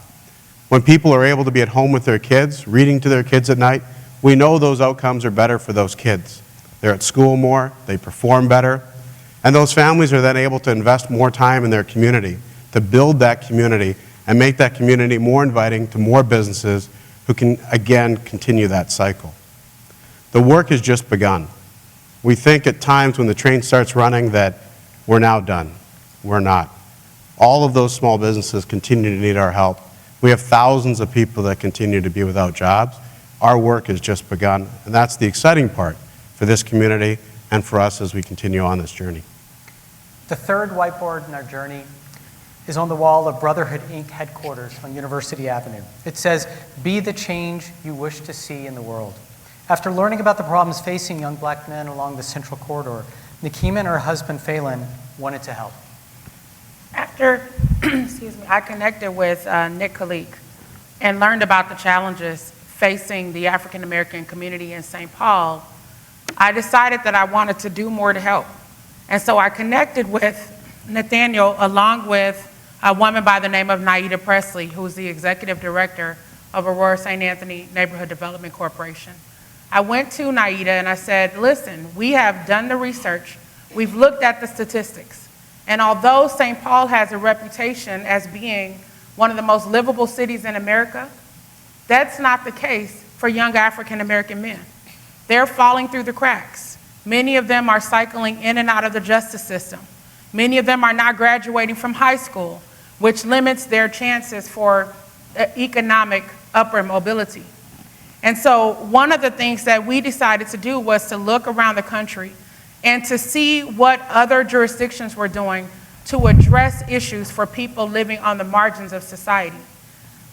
When people are able to be at home with their kids, reading to their kids at night, we know those outcomes are better for those kids. They're at school more, they perform better, and those families are then able to invest more time in their community, to build that community and make that community more inviting to more businesses who can, again, continue that cycle. The work has just begun. We think at times when the train starts running that we're now done. We're not. All of those small businesses continue to need our help. We have thousands of people that continue to be without jobs. Our work has just begun, and that's the exciting part for this community and for us as we continue on this journey. The third whiteboard in our journey is on the wall of Brotherhood Inc. headquarters on University Avenue. It says, "Be the change you wish to see in the world." After learning about the problems facing young black men along the Central Corridor, Nikema and her husband, Talen, wanted to help. After I connected with Nick Khalik and learned about the challenges facing the African American community in St. Paul, I decided that I wanted to do more to help. And so I connected with Nathaniel along with a woman by the name of Naida Presley, who's the executive director of Aurora St. Anthony Neighborhood Development Corporation. I went to Naida and I said, listen, we have done the research, we've looked at the statistics, and although St. Paul has a reputation as being one of the most livable cities in America, that's not the case for young African American men. They're falling through the cracks. Many of them are cycling in and out of the justice system. Many of them are not graduating from high school, which limits their chances for economic upward mobility. And so one of the things that we decided to do was to look around the country and to see what other jurisdictions were doing to address issues for people living on the margins of society.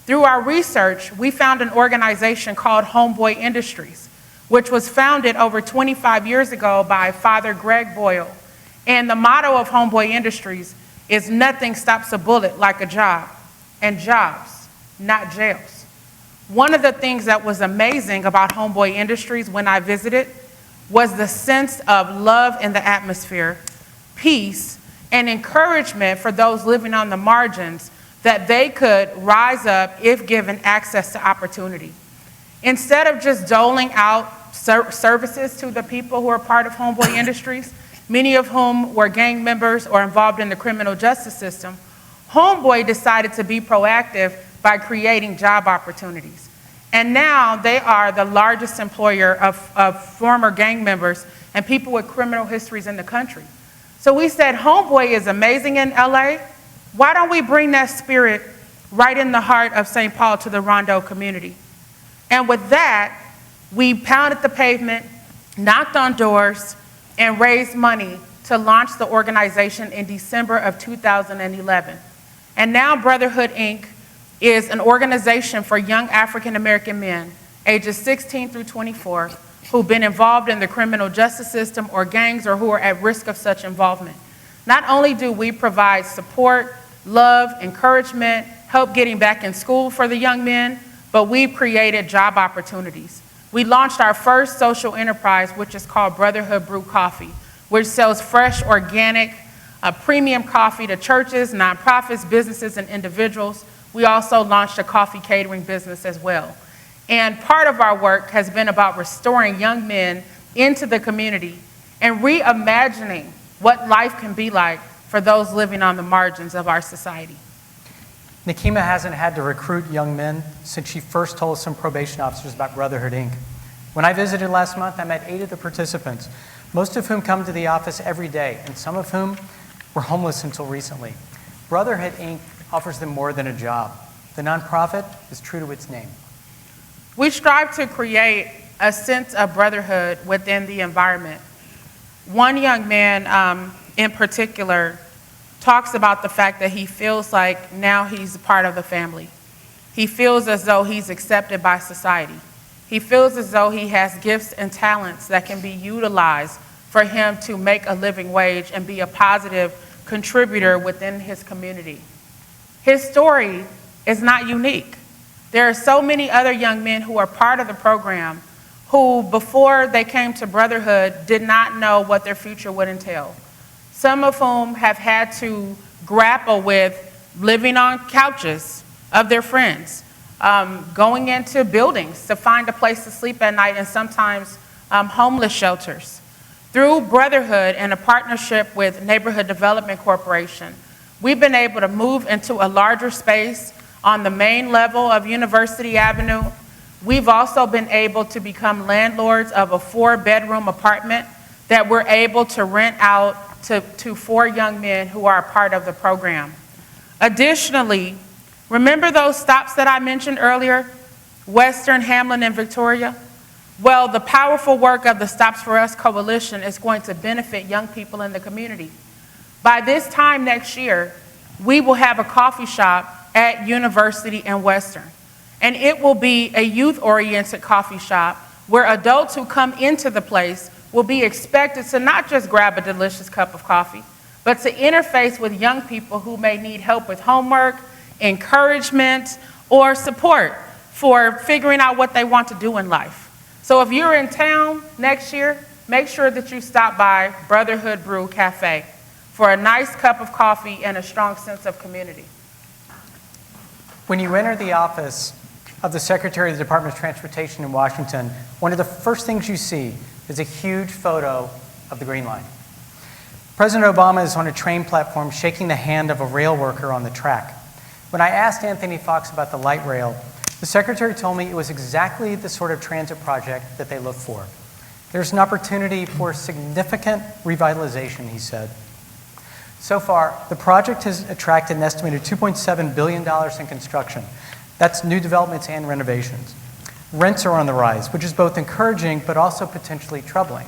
Through our research, we found an organization called Homeboy Industries, which was founded over 25 years ago by Father Greg Boyle. And the motto of Homeboy Industries is nothing stops a bullet like a job, and jobs, not jails. One of the things that was amazing about Homeboy Industries when I visited was the sense of love in the atmosphere, peace, and encouragement for those living on the margins that they could rise up if given access to opportunity. Instead of just doling out services to the people who are part of Homeboy Industries, many of whom were gang members or involved in the criminal justice system, Homeboy decided to be proactive by creating job opportunities. And now they are the largest employer of former gang members and people with criminal histories in the country. So we said, Homeboy is amazing in LA. Why don't we bring that spirit right in the heart of St. Paul to the Rondo community? And with that, we pounded the pavement, knocked on doors, and raised money to launch the organization in December of 2011. And now Brotherhood Inc. is an organization for young African American men, ages 16 through 24, who've been involved in the criminal justice system or gangs or who are at risk of such involvement. Not only do we provide support, love, encouragement, help getting back in school for the young men, but we've created job opportunities. We launched our first social enterprise, which is called Brotherhood Brew Coffee, which sells fresh, organic, premium coffee to churches, nonprofits, businesses, and individuals. We also launched a coffee catering business as well. And part of our work has been about restoring young men into the community and reimagining what life can be like for those living on the margins of our society. Nikema hasn't had to recruit young men since she first told some probation officers about Brotherhood Inc. When I visited last month, I met 8 of the participants, most of whom come to the office every day, and some of whom were homeless until recently. Brotherhood Inc. offers them more than a job. The nonprofit is true to its name. We strive to create a sense of brotherhood within the environment. One young man in particular talks about the fact that he feels like now he's a part of the family. He feels as though he's accepted by society. He feels as though he has gifts and talents that can be utilized for him to make a living wage and be a positive contributor within his community. His story is not unique. There are so many other young men who are part of the program who, before they came to Brotherhood, did not know what their future would entail. Some of whom have had to grapple with living on couches of their friends, going into buildings to find a place to sleep at night, and sometimes homeless shelters. Through Brotherhood and a partnership with Neighborhood Development Corporation, we've been able to move into a larger space on the main level of University Avenue. We've also been able to become landlords of a 4-bedroom apartment that we're able to rent out to 4 young men who are a part of the program. Additionally, remember those stops that I mentioned earlier, Western, Hamlin, and Victoria? Well, the powerful work of the Stops For Us Coalition is going to benefit young people in the community. By this time next year, we will have a coffee shop at University and Western. And it will be a youth-oriented coffee shop where adults who come into the place will be expected to not just grab a delicious cup of coffee, but to interface with young people who may need help with homework, encouragement, or support for figuring out what they want to do in life. So if you're in town next year, make sure that you stop by Brotherhood Brew Cafe for a nice cup of coffee and a strong sense of community. When you enter the office of the Secretary of the Department of Transportation in Washington, one of the first things you see is a huge photo of the Green Line. President Obama is on a train platform shaking the hand of a rail worker on the track. When I asked Anthony Fox about the light rail, the Secretary told me it was exactly the sort of transit project that they look for. There's an opportunity for significant revitalization, he said. So far, the project has attracted an estimated $2.7 billion in construction. That's new developments and renovations. Rents are on the rise, which is both encouraging but also potentially troubling.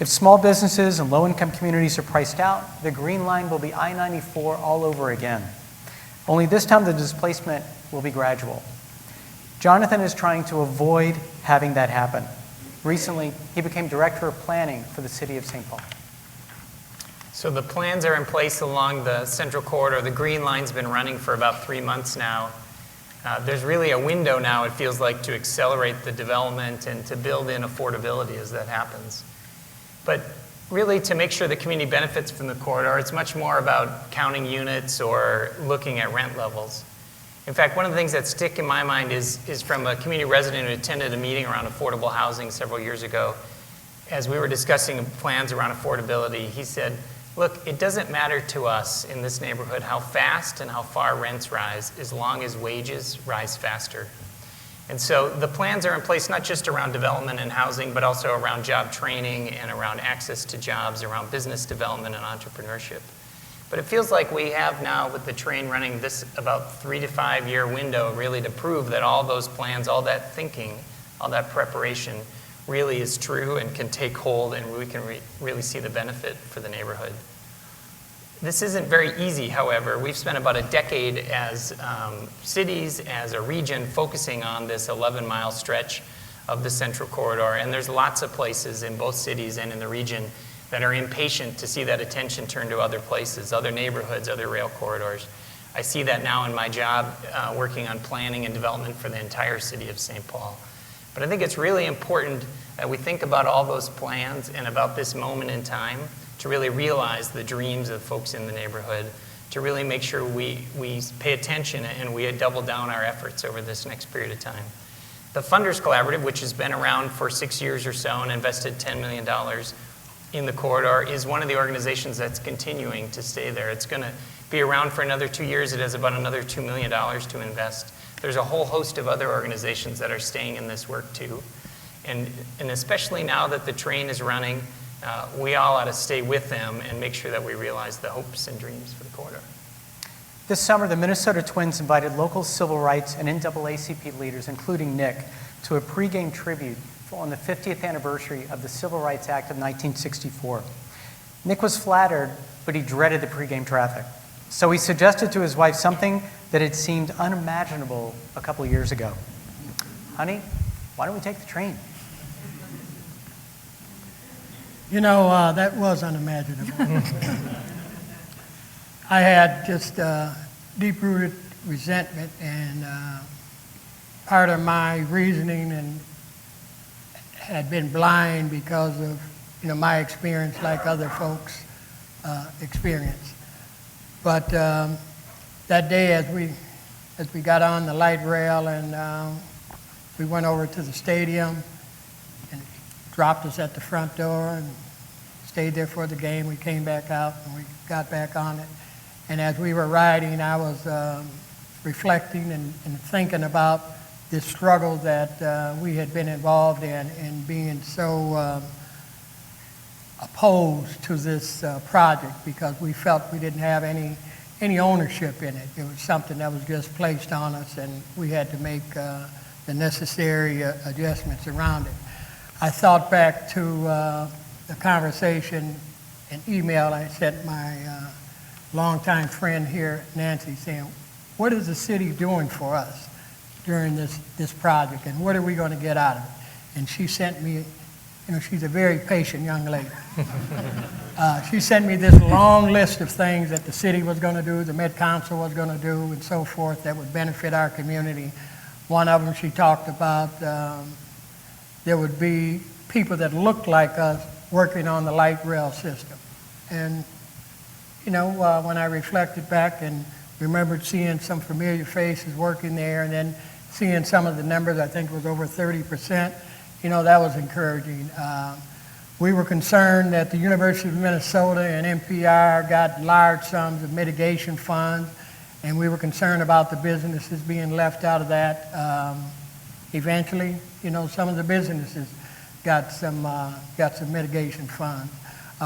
If small businesses and low-income communities are priced out, the Green Line will be I-94 all over again. Only this time the displacement will be gradual. Jonathan is trying to avoid having that happen. Recently, he became Director of Planning for the City of St. Paul. So the plans are in place along the Central Corridor. The Green Line's been running for about 3 months now. There's really a window now, it feels like, to accelerate the development and to build in affordability as that happens. But really to make sure the community benefits from the corridor. It's much more about counting units or looking at rent levels. In fact, one of the things that stick in my mind is from a community resident who attended a meeting around affordable housing several years ago. As we were discussing plans around affordability, he said, look, it doesn't matter to us in this neighborhood how fast and how far rents rise as long as wages rise faster. And so the plans are in place not just around development and housing, but also around job training and around access to jobs, around business development and entrepreneurship. But it feels like we have now, with the train running this about 3 to 5 year window, really to prove that all those plans, all that thinking, all that preparation really is true and can take hold, and we can really see the benefit for the neighborhood. This isn't very easy, however. We've spent about a decade as cities, as a region, focusing on this 11-mile stretch of the Central Corridor, and there's lots of places in both cities and in the region that are impatient to see that attention turn to other places, other neighborhoods, other rail corridors. I see that now in my job working on planning and development for the entire city of St. Paul. But I think it's really important that we think about all those plans and about this moment in time to really realize the dreams of folks in the neighborhood, to really make sure we pay attention and we double down our efforts over this next period of time. The Funders Collaborative, which has been around for 6 years or so and invested $10 million in the corridor, is one of the organizations that's continuing to stay there. It's going to be around for another 2 years. It has about another $2 million to invest. There's a whole host of other organizations that are staying in this work too. And especially now that the train is running, we all ought to stay with them and make sure that we realize the hopes and dreams for the corridor. This summer, the Minnesota Twins invited local civil rights and NAACP leaders, including Nick, to a pregame tribute on the 50th anniversary of the Civil Rights Act of 1964. Nick was flattered, but he dreaded the pregame traffic. So he suggested to his wife something that had seemed unimaginable a couple of years ago. Honey, why don't we take the train? You know, that was unimaginable. I had just deep-rooted resentment, and part of my reasoning and had been blind because of, my experience like other folks experience. But that day, as we got on the light rail and we went over to the stadium, and dropped us at the front door and stayed there for the game. We came back out and we got back on it. And as we were riding, I was reflecting and thinking about this struggle that we had been involved in being so opposed to this project because we felt we didn't have any ownership in it. It was something that was just placed on us, and we had to make the necessary adjustments around it. I thought back to the conversation and email I sent my longtime friend here, Nancy, saying, what is the city doing for us during this project, and what are we going to get out of it? And she sent me, she's a very patient young lady. She sent me this long list of things that the city was going to do, the Met Council was going to do, and so forth that would benefit our community. One of them she talked about, there would be people that looked like us working on the light rail system. And, when I reflected back and remembered seeing some familiar faces working there and then seeing some of the numbers, I think it was over 30%, that was encouraging. We were concerned that the University of Minnesota and NPR got large sums of mitigation funds, and we were concerned about the businesses being left out of that. Eventually, some of the businesses got some mitigation funds.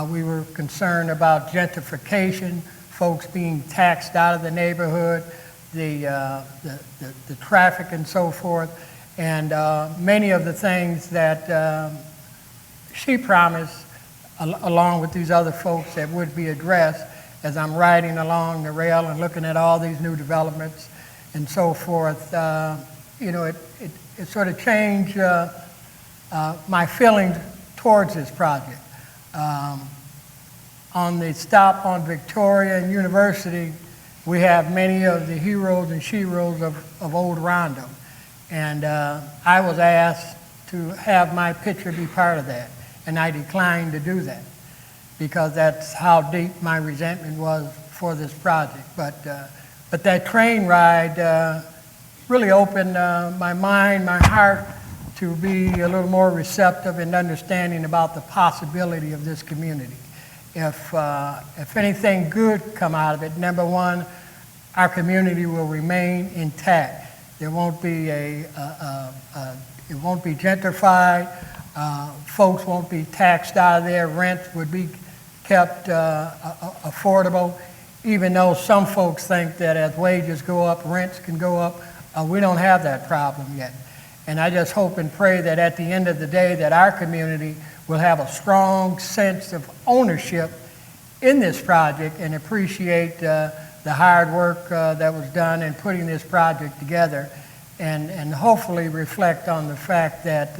We were concerned about gentrification, folks being taxed out of the neighborhood, the traffic and so forth, and many of the things that she promised, along with these other folks, that would be addressed as I'm riding along the rail and looking at all these new developments and so forth. It sort of changed my feelings towards this project. On the stop on Victoria and University, we have many of the heroes and sheroes of old Rondo. And I was asked to have my picture be part of that, and I declined to do that. because that's how deep my resentment was for this project. But that train ride really opened my mind, my heart, to be a little more receptive and understanding about the possibility of this community. If anything good come out of it, number one, our community will remain intact. There won't be it won't be gentrified. Folks won't be taxed out of there. Rents would be kept affordable, even though some folks think that as wages go up, rents can go up. We don't have that problem yet. And I just hope and pray that at the end of the day that our community will have a strong sense of ownership in this project and appreciate the hard work that was done in putting this project together, and hopefully reflect on the fact that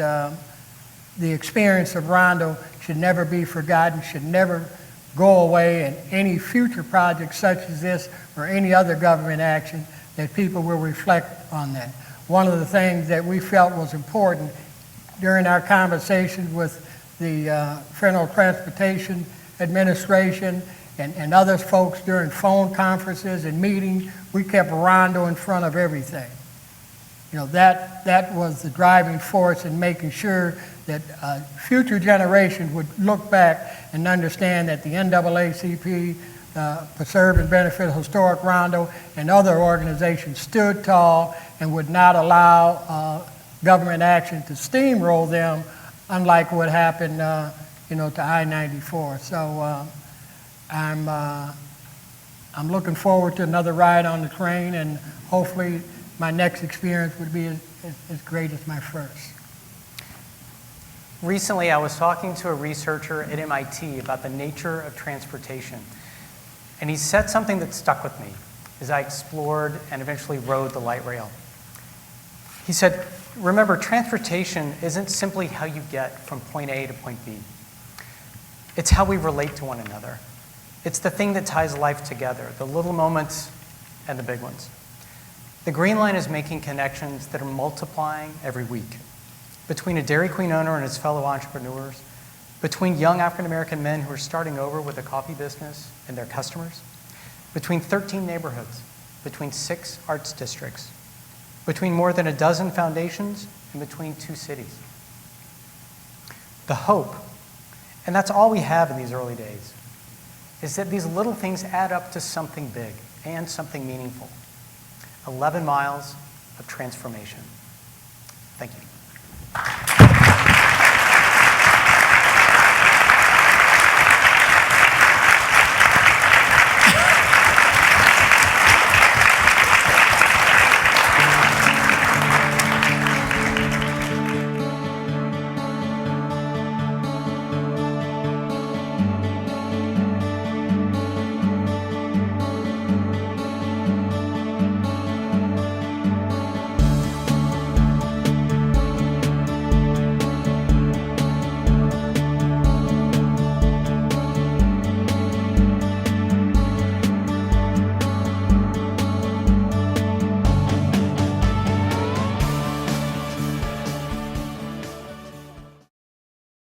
the experience of Rondo should never be forgotten, should never go away, and any future project such as this or any other government action, that people will reflect on that. One of the things that we felt was important during our conversations with the Federal Transportation Administration and other folks during phone conferences and meetings, we kept Rondo in front of everything. You know, that was the driving force in making sure that future generations would look back and understand that the NAACP, Preserve and Benefit Historic Rondo, and other organizations stood tall and would not allow government action to steamroll them, unlike what happened, to I-94. So I'm looking forward to another ride on the train, and hopefully my next experience would be as great as my first. Recently, I was talking to a researcher at MIT about the nature of transportation, and he said something that stuck with me as I explored and eventually rode the light rail. He said, remember, transportation isn't simply how you get from point A to point B. It's how we relate to one another. It's the thing that ties life together, the little moments and the big ones. The Green Line is making connections that are multiplying every week, between a Dairy Queen owner and his fellow entrepreneurs, between young African-American men who are starting over with a coffee business and their customers, between 13 neighborhoods, between 6 arts districts, between more than a dozen foundations, and between 2 cities. The hope, and that's all we have in these early days, is that these little things add up to something big and something meaningful. 11 miles of transformation. Thank you.